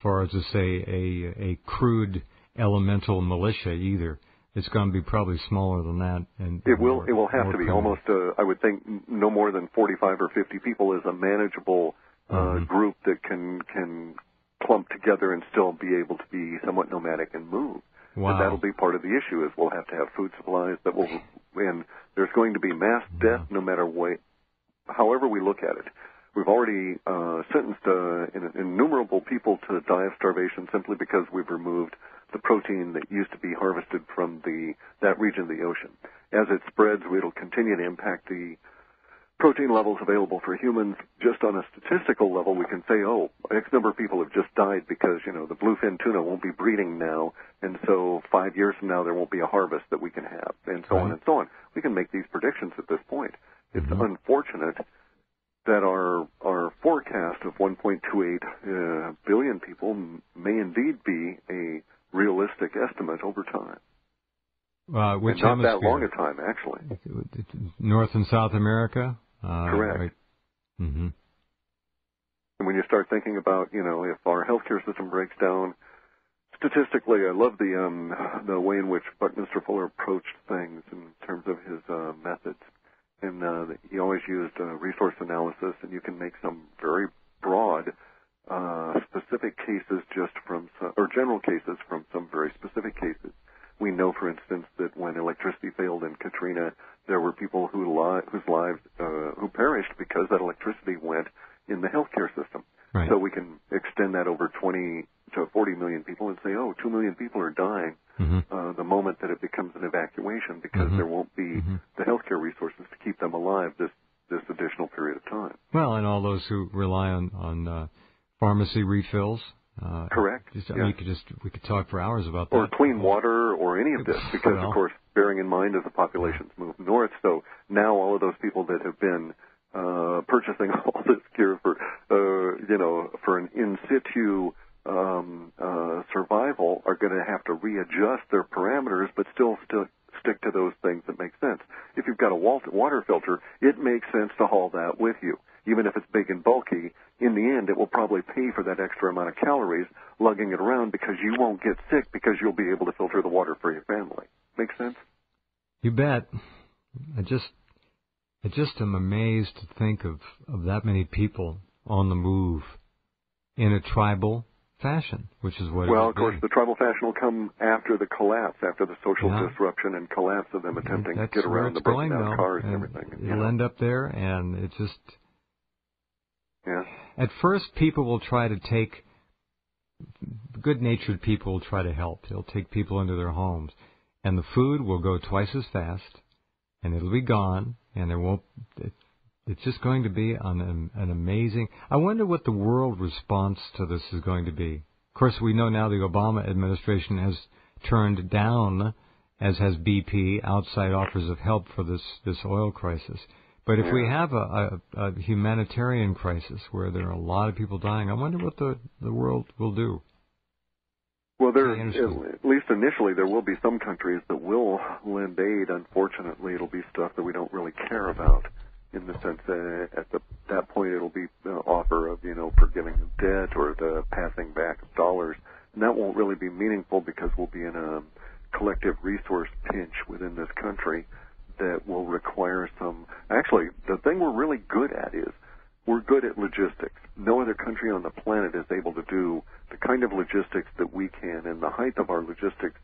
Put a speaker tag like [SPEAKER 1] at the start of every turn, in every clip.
[SPEAKER 1] far as to say a crude elemental militia either. It's going to be probably smaller than that. And
[SPEAKER 2] it will have to be almost, I would think, no more than 45 or 50 people is a manageable group that can clump together and still be able to be somewhat nomadic and move.
[SPEAKER 1] Wow.
[SPEAKER 2] And that'll be part of the issue is we'll have to have food supplies that will, and there's going to be mass death no matter what, however we look at it. We've already sentenced innumerable people to die of starvation simply because we've removed the protein that used to be harvested from that region of the ocean. As it spreads, it'll continue to impact the protein levels available for humans. Just on a statistical level, we can say, X number of people have just died because, the bluefin tuna won't be breeding now, and so 5 years from now there won't be a harvest that we can have, and so on and so on. We can make these predictions at this point. It's unfortunate that our forecast of 1.28 billion people may indeed be a realistic estimate over time.
[SPEAKER 1] Which
[SPEAKER 2] not
[SPEAKER 1] hemisphere?
[SPEAKER 2] That long a time, actually.
[SPEAKER 1] North and South America?
[SPEAKER 2] Correct.
[SPEAKER 1] Right. Mm-hmm.
[SPEAKER 2] And when you start thinking about, if our healthcare system breaks down, statistically, I love the way in which Buckminster Fuller approached things in terms of his methods. And he always used resource analysis, and you can make some very broad, specific cases or general cases from some very specific cases. We know, for instance, that when electricity failed in Katrina, there were people whose lives who perished because that electricity went in the healthcare system.
[SPEAKER 1] Right.
[SPEAKER 2] So we can extend that over 20 to 40 million people and say, 2 million people are dying the moment that it becomes an evacuation because there won't be the healthcare resources to keep them alive this additional period of time.
[SPEAKER 1] Well, and all those who rely on pharmacy refills.
[SPEAKER 2] Correct.
[SPEAKER 1] We could talk for hours about that.
[SPEAKER 2] Or clean water or any of this, because of course, bearing in mind as the populations move north, so now all of those people that have been purchasing all this gear for an in situ survival are going to have to readjust their parameters, but still stick to those things that make sense. If you've got a water filter, it makes sense to haul that with you. Even if it's big and bulky, in the end, it will probably pay for that extra amount of calories lugging it around because you won't get sick because you'll be able to filter the water for your family. Make sense?
[SPEAKER 1] You bet. I just am amazed to think of that many people on the move in a tribal fashion, which is what it is.
[SPEAKER 2] Well, of course, the tribal fashion will come after the collapse, after the social disruption and collapse of them attempting to get around the breaking down cars and everything.
[SPEAKER 1] You'll end up there, and it just...
[SPEAKER 2] Yeah.
[SPEAKER 1] At first, people will try to take... Good-natured people will try to help. They'll take people into their homes, and the food will go twice as fast, and it'll be gone, and there won't... It's just going to be an amazing... I wonder what the world response to this is going to be. Of course, we know now the Obama administration has turned down, as has BP, outside offers of help for this oil crisis. But if we have a humanitarian crisis where there are a lot of people dying, I wonder what the world will do.
[SPEAKER 2] Well, at least initially, there will be some countries that will lend aid. Unfortunately, it'll be stuff that we don't really care about. In the sense that at that point it'll be the offer of, forgiving of debt or the passing back of dollars. And that won't really be meaningful because we'll be in a collective resource pinch within this country that will require some... Actually, the thing we're really good at is we're good at logistics. No other country on the planet is able to do the kind of logistics that we can, and the height of our logistics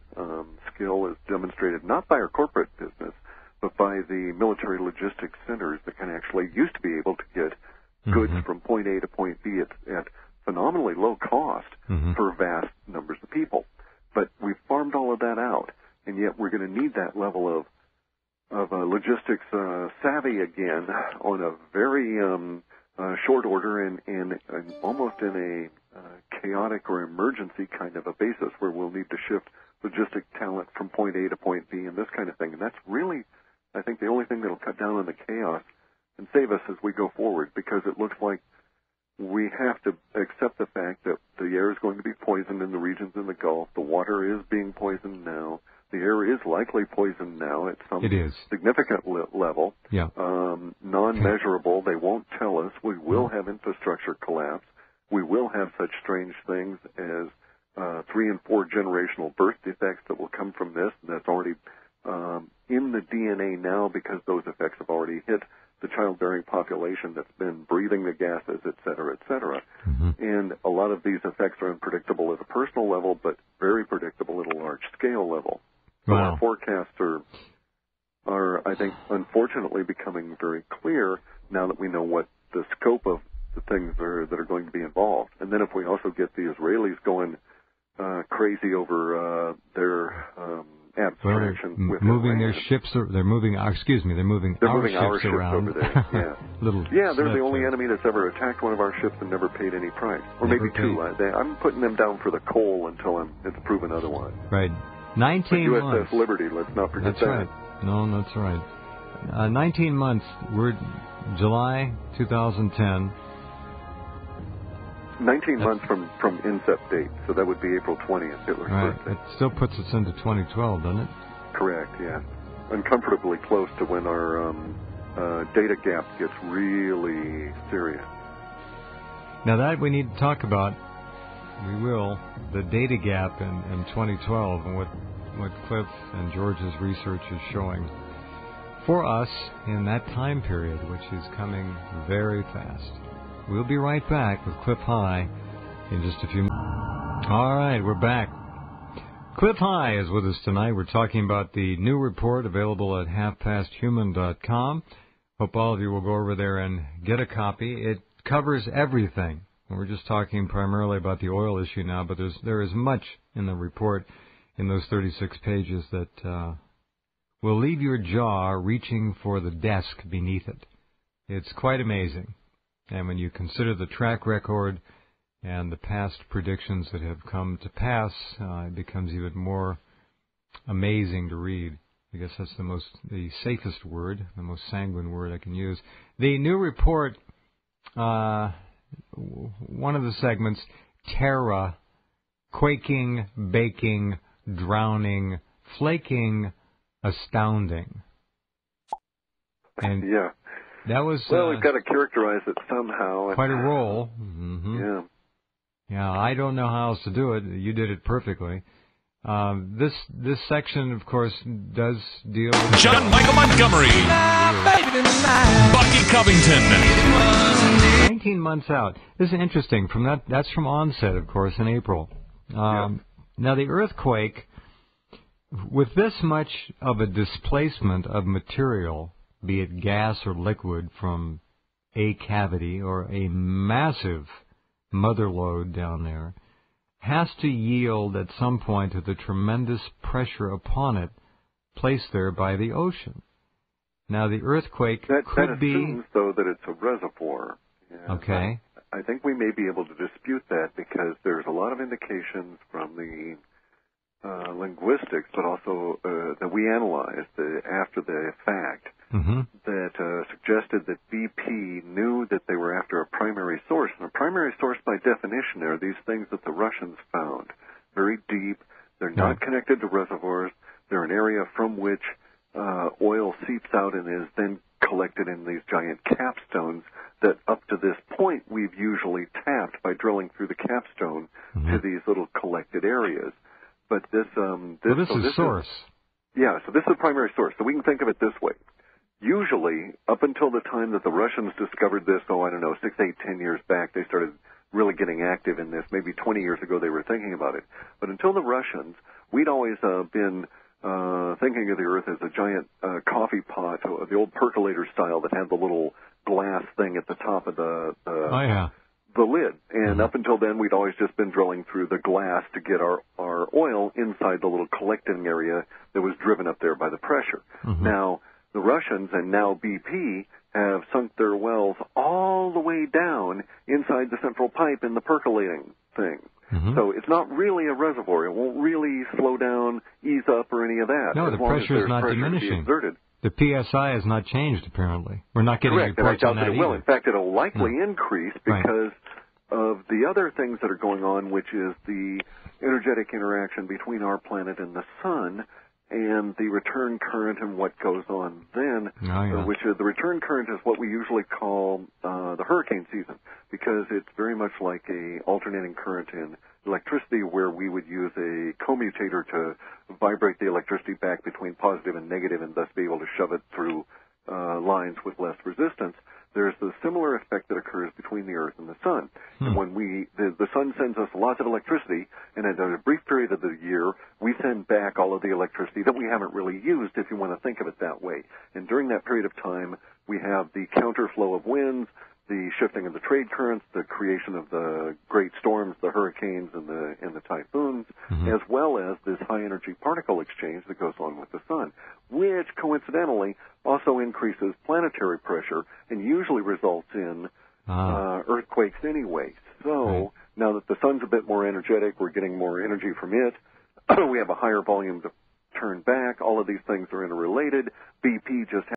[SPEAKER 2] skill is demonstrated not by our corporate business, but by the military logistics centers that can actually used to be able to get goods from point A to point B at phenomenally low cost for vast numbers of people. But we've farmed all of that out, and yet we're going to need that level of logistics savvy again on a very short order and almost in a chaotic or emergency kind of a basis where we'll need to shift logistic talent from point A to point B and this kind of thing. And that's really, I think, the only thing that'll cut down on the chaos and save us as we go forward, because it looks like we have to accept the fact that the air is going to be poisoned in the regions in the Gulf. The water is being poisoned now. The air is likely poisoned now at some significant level.
[SPEAKER 1] Yeah.
[SPEAKER 2] Non-measurable. They won't tell us. We will have infrastructure collapse. we will have such strange things as 3 and 4 generational birth defects that will come from this. And that's already in the DNA now because those effects have already hit the childbearing population that's been breathing the gases, et cetera, et cetera.
[SPEAKER 1] Mm-hmm.
[SPEAKER 2] And a lot of these effects are unpredictable at a personal level, but very predictable at a large-scale level. So
[SPEAKER 1] wow.
[SPEAKER 2] our forecasts are, I think, unfortunately becoming very clear now that we know what the scope of the things that are going to be involved. And then if we also get the Israelis going crazy over their abstraction with
[SPEAKER 1] moving
[SPEAKER 2] Iran.
[SPEAKER 1] their ships, they're moving our ships around.
[SPEAKER 2] Over there. Yeah, they're the only
[SPEAKER 1] there.
[SPEAKER 2] enemy that's ever attacked one of our ships and never paid any price, or
[SPEAKER 1] Never
[SPEAKER 2] maybe two. I'm putting them down for the coal until it's proven otherwise.
[SPEAKER 1] Right, 19
[SPEAKER 2] but
[SPEAKER 1] months.
[SPEAKER 2] USS Liberty, let's not forget
[SPEAKER 1] that's
[SPEAKER 2] that.
[SPEAKER 1] Right. No, that's right. 19 months. We're July 2010.
[SPEAKER 2] 19 months from incept date, so that would be April 20th, Hitler's birthday.
[SPEAKER 1] It still puts us into 2012, doesn't it?
[SPEAKER 2] Correct, yeah. Uncomfortably close to when our data gap gets really serious.
[SPEAKER 1] Now that we need to talk about, we will, the data gap in 2012 and what Clif and George's research is showing for us in that time period, which is coming very fast. We'll be right back with Clif High in just a few minutes. All right, we're back. Clif High is with us tonight. We're talking about the new report available at halfpasthuman.com. Hope all of you will go over there and get a copy. It covers everything. We're just talking primarily about the oil issue now, but there is much in the report in those 36 pages that will leave your jaw reaching for the desk beneath it. It's quite amazing. And when you consider the track record and the past predictions that have come to pass, it becomes even more amazing to read. I guess that's the safest word, the most sanguine word I can use. The new report, one of the segments, terra, quaking, baking, drowning, flaking, astounding. And
[SPEAKER 2] yeah.
[SPEAKER 1] That was
[SPEAKER 2] we've got to characterize it somehow.
[SPEAKER 1] Quite a role. Mm-hmm.
[SPEAKER 2] Yeah.
[SPEAKER 1] Yeah, I don't know how else to do it. You did it perfectly. This section, of course, does deal with
[SPEAKER 3] John Michael Montgomery, Bucky Covington.
[SPEAKER 1] 19 months out. This is interesting. That's from onset, of course, in April. Now the earthquake, with this much of a displacement of material, be it gas or liquid from a cavity or a massive mother lode down there, has to yield at some point to the tremendous pressure upon it placed there by the ocean. Now, the earthquake could be...
[SPEAKER 2] That assumes, though, that it's a reservoir. Yeah,
[SPEAKER 1] okay.
[SPEAKER 2] I think we may be able to dispute that because there's a lot of indications from the linguistics, but also that we analyzed after the fact, that suggested that BP knew that they were after a primary source. And a primary source, by definition, are these things that the Russians found. Very deep. They're not connected to reservoirs. They're an area from which oil seeps out and is then collected in these giant capstones that up to this point we've usually tapped by drilling through the capstone to these little collected areas. But this
[SPEAKER 1] is source.
[SPEAKER 2] So this is the primary source. So we can think of it this way. Usually, up until the time that the Russians discovered this, 6, 8, 10 years back, they started really getting active in this. Maybe 20 years ago they were thinking about it. But until the Russians, we'd always been thinking of the Earth as a giant coffee pot, the old percolator style that had the little glass thing at the top of the lid. And up until then, we'd always just been drilling through the glass to get our oil inside the little collecting area that was driven up there by the pressure. Now, the Russians and now BP have sunk their wells all the way down inside the central pipe in the percolating thing. So it's not really a reservoir. It won't really slow down, ease up, or any of that.
[SPEAKER 1] No, the pressure is not diminishing. The PSI has not changed, apparently. We're not getting reports on that
[SPEAKER 2] either. Well, in fact, it'll likely increase because of the other things that are going on, which is the energetic interaction between our planet and the sun, and the return current and what goes on then, which is the return current is what we usually call the hurricane season, because it's very much like a alternating current in electricity, where we would use a commutator to vibrate the electricity back between positive and negative and thus be able to shove it through lines with less resistance. There's the similar effect that occurs between the Earth and the Sun. And when the Sun sends us lots of electricity, and in a brief period of the year, we send back all of the electricity that we haven't really used, if you want to think of it that way. And during that period of time, we have the counterflow of winds, the shifting of the trade currents, the creation of the great storms, the hurricanes and the typhoons, as well as this high-energy particle exchange that goes on with the Sun, which coincidentally also increases planetary pressure and usually results in earthquakes anyway. So now that the Sun's a bit more energetic, we're getting more energy from it. We have a higher volume to turn back. All of these things are interrelated. BP just